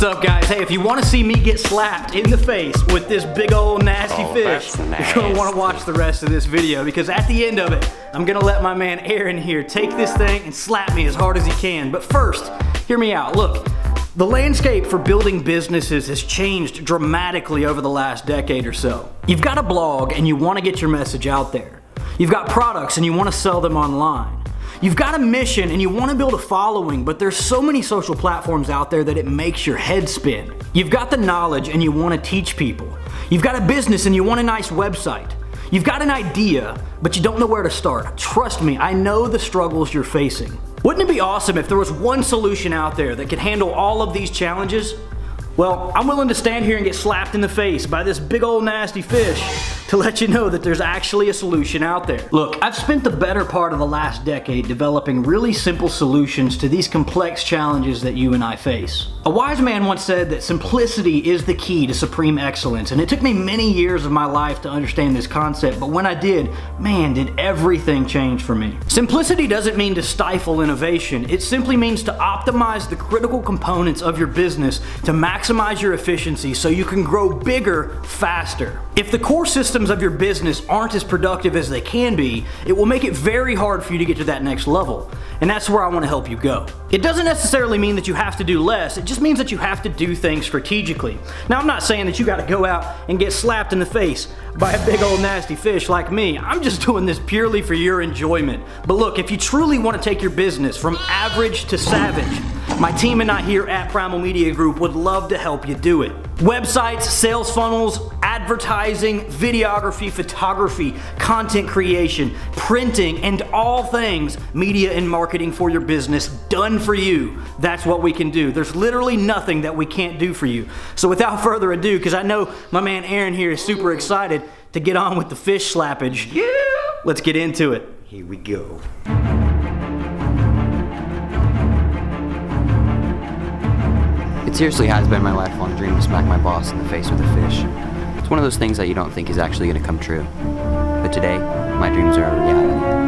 What's up, guys? Hey, if you want to see me get slapped in the face with this big old nasty fish, you're going to want to watch the rest of this video, because at the end of it, I'm going to let my man Aaron here take this thing and slap me as hard as he can. But first, hear me out. Look, the landscape for building businesses has changed dramatically over the last decade or so. You've got a blog and you want to get your message out there. You've got products and you want to sell them online. You've got a mission and you want to build a following, but there's so many social platforms out there that it makes your head spin. You've got the knowledge and you want to teach people. You've got a business and you want a nice website. You've got an idea, but you don't know where to start. Trust me, I know the struggles you're facing. Wouldn't it be awesome if there was one solution out there that could handle all of these challenges? Well, I'm willing to stand here and get slapped in the face by this big old nasty fish to let you know that there's actually a solution out there. Look, I've spent the better part of the last decade developing really simple solutions to these complex challenges that you and I face. A wise man once said that simplicity is the key to supreme excellence, and it took me many years of my life to understand this concept, but when I did, man, did everything change for me. Simplicity doesn't mean to stifle innovation. It simply means to optimize the critical components of your business to maximize your efficiency so you can grow bigger, faster. If the core systems of your business aren't as productive as they can be, it will make it very hard for you to get to that next level. And that's where I want to help you go. It doesn't necessarily mean that you have to do less, it just means that you have to do things strategically. Now, I'm not saying that you gotta go out and get slapped in the face by a big old nasty fish like me. I'm just doing this purely for your enjoyment. But look, if you truly want to take your business from average to savage, my team and I here at Primal Media Group would love to help you do it. Websites, sales funnels, advertising, videography, photography, content creation, printing, and all things media and marketing for your business done for you. That's what we can do. There's literally nothing that we can't do for you. So without further ado, because I know my man Aaron here is super excited to get on with the fish slappage. Yeah! Let's get into it. Here we go. It seriously has been my lifelong dream to smack my boss in the face with a fish. It's one of those things that you don't think is actually going to come true. But today, my dreams are a reality.